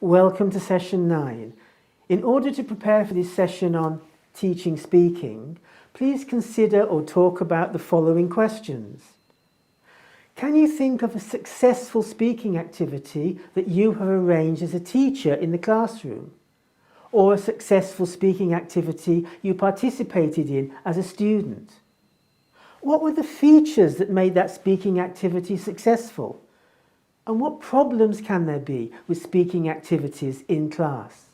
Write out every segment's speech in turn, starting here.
Welcome to session 9. In order to prepare for this session on teaching speaking, please consider or talk about the following questions. Can you think of a successful speaking activity that you have arranged as a teacher in the classroom? Or a successful speaking activity you participated in as a student? What were the features that made that speaking activity successful? And what problems can there be with speaking activities in class?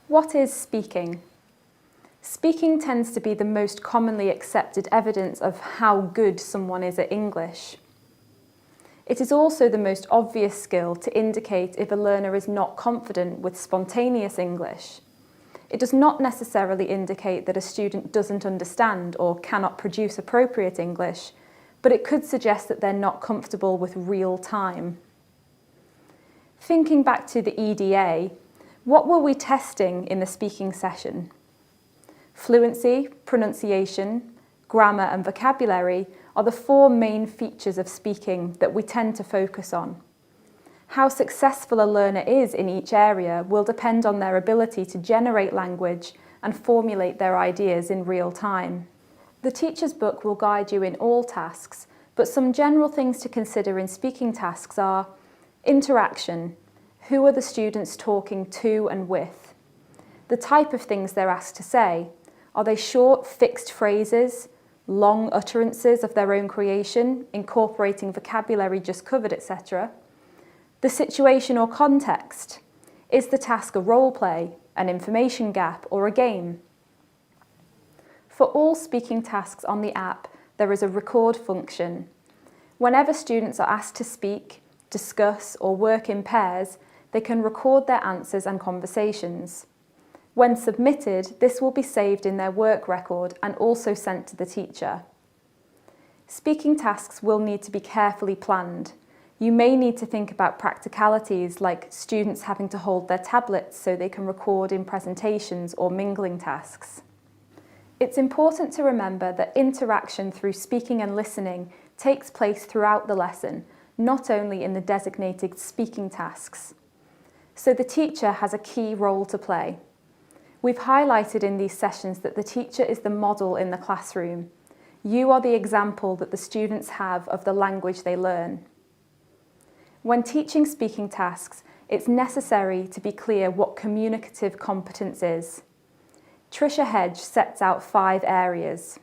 What is speaking? Speaking tends to be the most commonly accepted evidence of how good someone is at English. It is also the most obvious skill to indicate if a learner is not confident with spontaneous English. It does not necessarily indicate that a student doesn't understand or cannot produce appropriate English, but it could suggest that they're not comfortable with real time. Thinking back to the EDA, what were we testing in the speaking session? Fluency, pronunciation, grammar and vocabulary are the 4 main features of speaking that we tend to focus on. How successful a learner is in each area will depend on their ability to generate language and formulate their ideas in real time. The teacher's book will guide you in all tasks, but some general things to consider in speaking tasks are interaction. Who are the students talking to and with? The type of things they're asked to say. Are they short, fixed phrases, long utterances of their own creation, incorporating vocabulary just covered, etc.? The situation or context. Is the task a role play, an information gap, or a game? For all speaking tasks on the app, there is a record function. Whenever students are asked to speak, discuss, or work in pairs, they can record their answers and conversations. When submitted, this will be saved in their work record and also sent to the teacher. Speaking tasks will need to be carefully planned. You may need to think about practicalities like students having to hold their tablets so they can record in presentations or mingling tasks. It's important to remember that interaction through speaking and listening takes place throughout the lesson, not only in the designated speaking tasks. So the teacher has a key role to play. We've highlighted in these sessions that the teacher is the model in the classroom. You are the example that the students have of the language they learn. When teaching speaking tasks, it's necessary to be clear what communicative competence is. Tricia Hedge sets out 5 areas.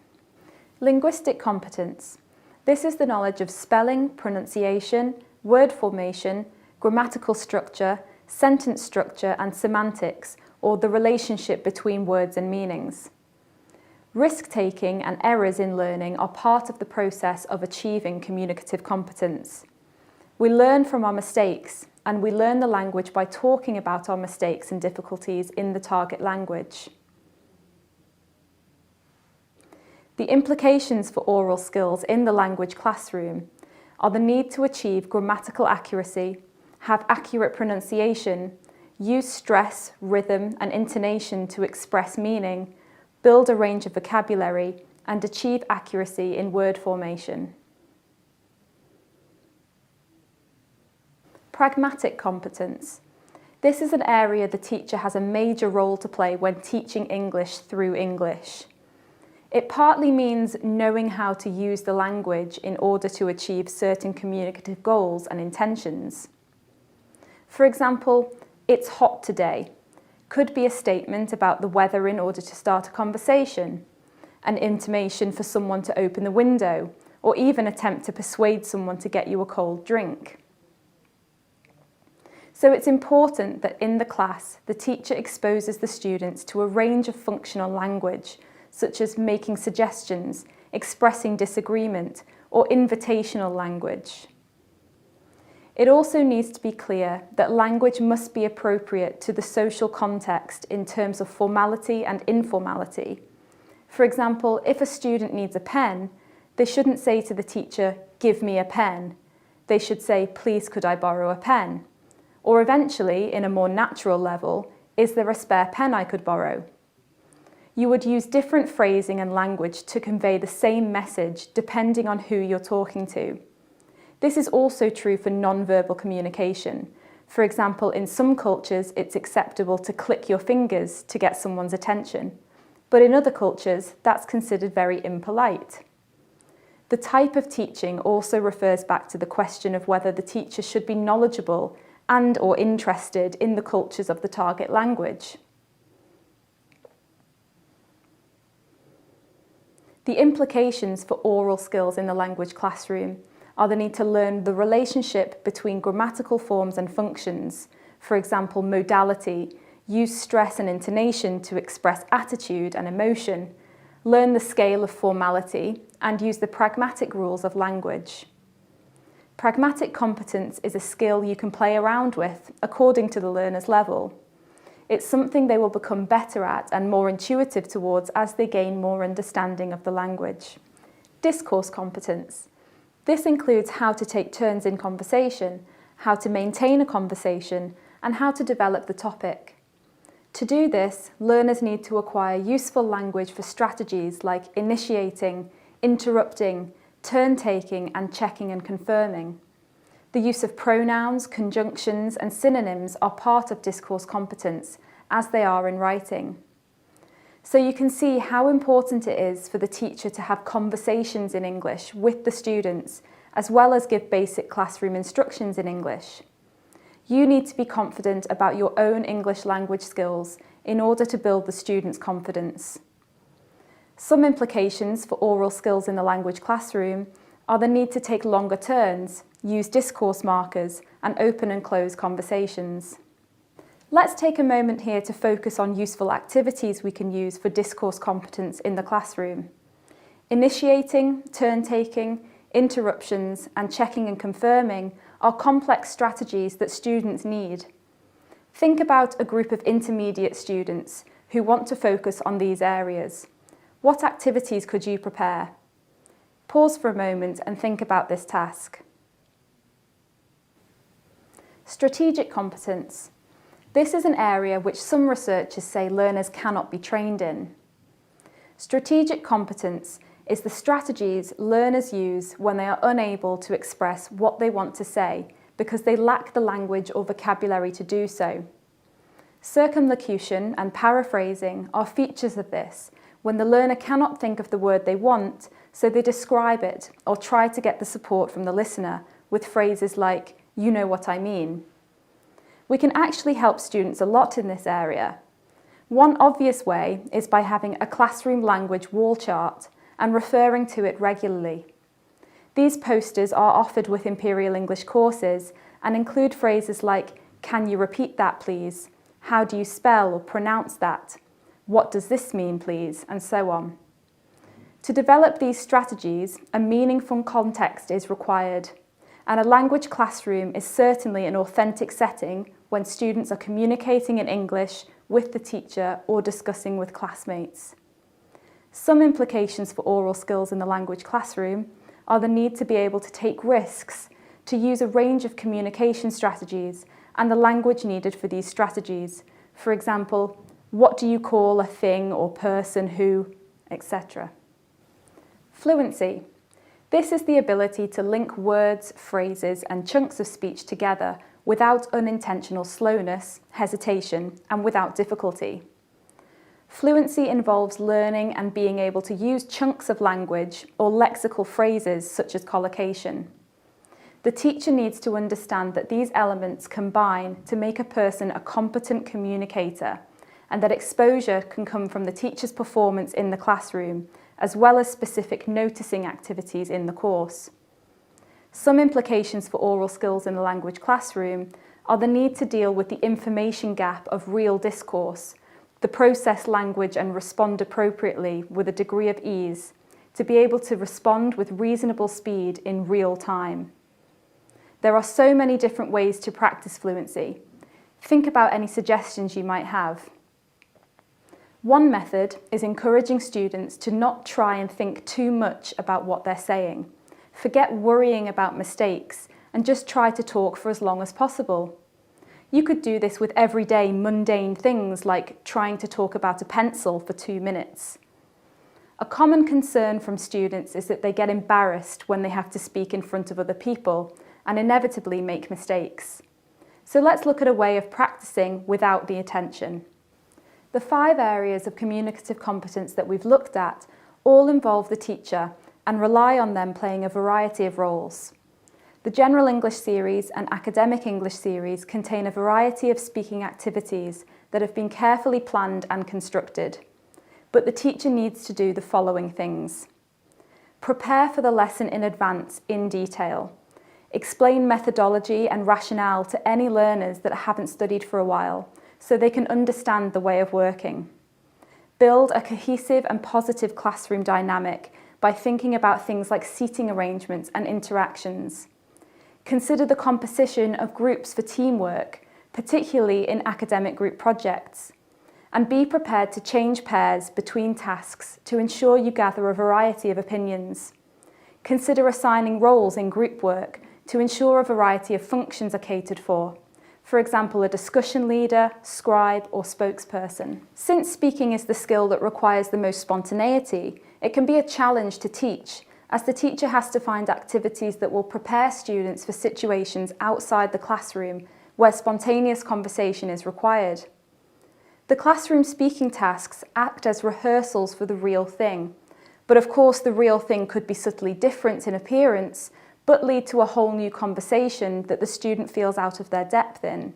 Linguistic competence. This is the knowledge of spelling, pronunciation, word formation, grammatical structure, sentence structure and semantics, or the relationship between words and meanings. Risk-taking and errors in learning are part of the process of achieving communicative competence. We learn from our mistakes, and we learn the language by talking about our mistakes and difficulties in the target language. The implications for oral skills in the language classroom are the need to achieve grammatical accuracy, have accurate pronunciation, use stress, rhythm, and intonation to express meaning, build a range of vocabulary, and achieve accuracy in word formation. Pragmatic competence. This is an area the teacher has a major role to play when teaching English through English. It partly means knowing how to use the language in order to achieve certain communicative goals and intentions. For example, "It's hot today" could be a statement about the weather in order to start a conversation, an intimation for someone to open the window, or even attempt to persuade someone to get you a cold drink. So it's important that in the class, the teacher exposes the students to a range of functional language, such as making suggestions, expressing disagreement, or invitational language. It also needs to be clear that language must be appropriate to the social context in terms of formality and informality. For example, if a student needs a pen, they shouldn't say to the teacher, "Give me a pen." They should say, "Please, could I borrow a pen?" Or eventually, in a more natural level, "Is there a spare pen I could borrow?" You would use different phrasing and language to convey the same message depending on who you're talking to. This is also true for non-verbal communication. For example, in some cultures, it's acceptable to click your fingers to get someone's attention, but in other cultures, that's considered very impolite. The type of teaching also refers back to the question of whether the teacher should be knowledgeable and/or interested in the cultures of the target language. The implications for oral skills in the language classroom are the need to learn the relationship between grammatical forms and functions, for example, modality, use stress and intonation to express attitude and emotion, learn the scale of formality, and use the pragmatic rules of language. Pragmatic competence is a skill you can play around with according to the learner's level. It's something they will become better at and more intuitive towards as they gain more understanding of the language. Discourse competence. This includes how to take turns in conversation, how to maintain a conversation, and how to develop the topic. To do this, learners need to acquire useful language for strategies like initiating, interrupting, turn-taking, and checking and confirming. The use of pronouns, conjunctions, and synonyms are part of discourse competence, as they are in writing. So you can see how important it is for the teacher to have conversations in English with the students, as well as give basic classroom instructions in English. You need to be confident about your own English language skills in order to build the students' confidence. Some implications for oral skills in the language classroom are the need to take longer turns, use discourse markers, and open and close conversations. Let's take a moment here to focus on useful activities we can use for discourse competence in the classroom. Initiating, turn-taking, interruptions, and checking and confirming are complex strategies that students need. Think about a group of intermediate students who want to focus on these areas. What activities could you prepare? Pause for a moment and think about this task. Strategic competence. This is an area which some researchers say learners cannot be trained in. Strategic competence is the strategies learners use when they are unable to express what they want to say because they lack the language or vocabulary to do so. Circumlocution and paraphrasing are features of this when the learner cannot think of the word they want, so they describe it or try to get the support from the listener with phrases like, "You know what I mean." We can actually help students a lot in this area. One obvious way is by having a classroom language wall chart and referring to it regularly. These posters are offered with Imperial English courses and include phrases like, "Can you repeat that, please? How do you spell or pronounce that? What does this mean, please?" and so on. To develop these strategies, a meaningful context is required, and a language classroom is certainly an authentic setting when students are communicating in English with the teacher or discussing with classmates. Some implications for oral skills in the language classroom are the need to be able to take risks, to use a range of communication strategies, and the language needed for these strategies. For example, what do you call a thing or person who, etc. Fluency. This is the ability to link words, phrases, and chunks of speech together without unintentional slowness, hesitation, and without difficulty. Fluency involves learning and being able to use chunks of language or lexical phrases such as collocation. The teacher needs to understand that these elements combine to make a person a competent communicator, and that exposure can come from the teacher's performance in the classroom, as well as specific noticing activities in the course. Some implications for oral skills in the language classroom are the need to deal with the information gap of real discourse, to process language and respond appropriately with a degree of ease, to be able to respond with reasonable speed in real time. There are so many different ways to practice fluency. Think about any suggestions you might have. One method is encouraging students to not try and think too much about what they're saying. Forget worrying about mistakes and just try to talk for as long as possible. You could do this with everyday mundane things like trying to talk about a pencil for 2 minutes. A common concern from students is that they get embarrassed when they have to speak in front of other people and inevitably make mistakes. So let's look at a way of practicing without the attention. The 5 areas of communicative competence that we've looked at all involve the teacher and rely on them playing a variety of roles. The General English series and Academic English series contain a variety of speaking activities that have been carefully planned and constructed. But the teacher needs to do the following things. Prepare for the lesson in advance in detail. Explain methodology and rationale to any learners that haven't studied for a while, so they can understand the way of working. Build a cohesive and positive classroom dynamic by thinking about things like seating arrangements and interactions. Consider the composition of groups for teamwork, particularly in academic group projects. And be prepared to change pairs between tasks to ensure you gather a variety of opinions. Consider assigning roles in group work to ensure a variety of functions are catered for. For example, a discussion leader, scribe, or spokesperson. Since speaking is the skill that requires the most spontaneity, it can be a challenge to teach, as the teacher has to find activities that will prepare students for situations outside the classroom where spontaneous conversation is required. The classroom speaking tasks act as rehearsals for the real thing, but of course the real thing could be subtly different in appearance, but lead to a whole new conversation that the student feels out of their depth in.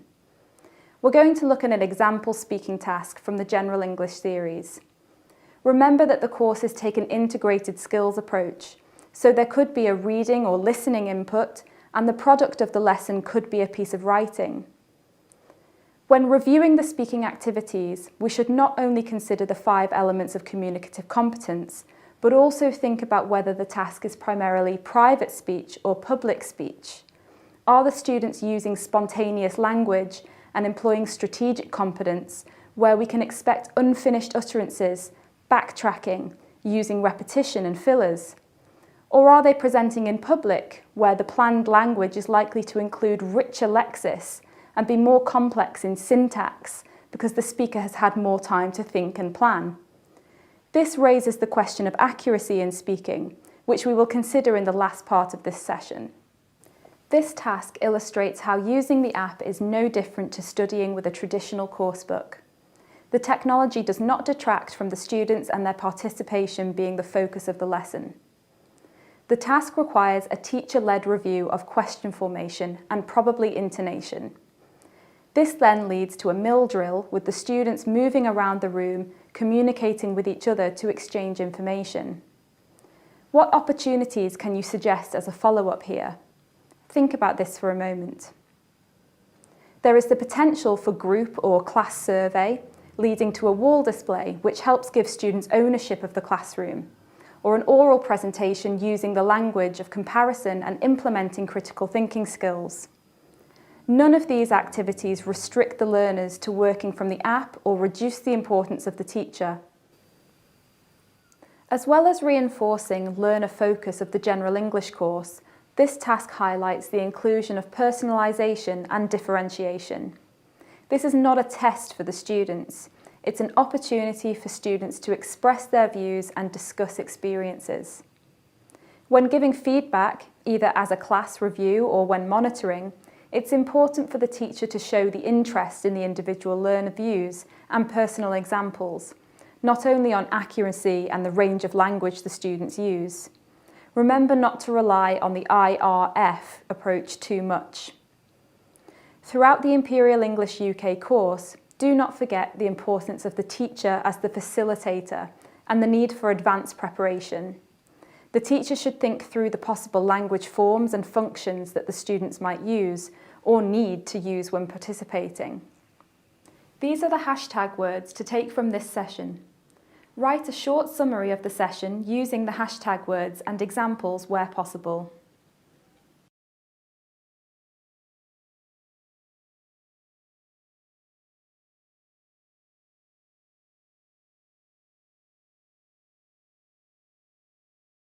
We're going to look at an example speaking task from the General English series. Remember that the courses take an integrated skills approach, so there could be a reading or listening input, and the product of the lesson could be a piece of writing. When reviewing the speaking activities, we should not only consider the 5 elements of communicative competence, but also think about whether the task is primarily private speech or public speech. Are the students using spontaneous language and employing strategic competence, where we can expect unfinished utterances, backtracking, using repetition and fillers? Or are they presenting in public, where the planned language is likely to include richer lexis and be more complex in syntax because the speaker has had more time to think and plan? This raises the question of accuracy in speaking, which we will consider in the last part of this session. This task illustrates how using the app is no different to studying with a traditional coursebook. The technology does not detract from the students and their participation being the focus of the lesson. The task requires a teacher-led review of question formation and probably intonation. This then leads to a mill drill with the students moving around the room, communicating with each other to exchange information. What opportunities can you suggest as a follow-up here? Think about this for a moment. There is the potential for group or class survey, leading to a wall display which helps give students ownership of the classroom, or an oral presentation using the language of comparison and implementing critical thinking skills. None of these activities restrict the learners to working from the app or reduce the importance of the teacher. As well as reinforcing learner focus of the General English course, this task highlights the inclusion of personalisation and differentiation. This is not a test for the students. It's an opportunity for students to express their views and discuss experiences. When giving feedback, either as a class review or when monitoring, it's important for the teacher to show the interest in the individual learner views and personal examples, not only on accuracy and the range of language the students use. Remember not to rely on the IRF approach too much. Throughout the Imperial English UK course, do not forget the importance of the teacher as the facilitator and the need for advanced preparation. The teacher should think through the possible language forms and functions that the students might use or need to use when participating. These are the hashtag words to take from this session. Write a short summary of the session using the hashtag words and examples where possible.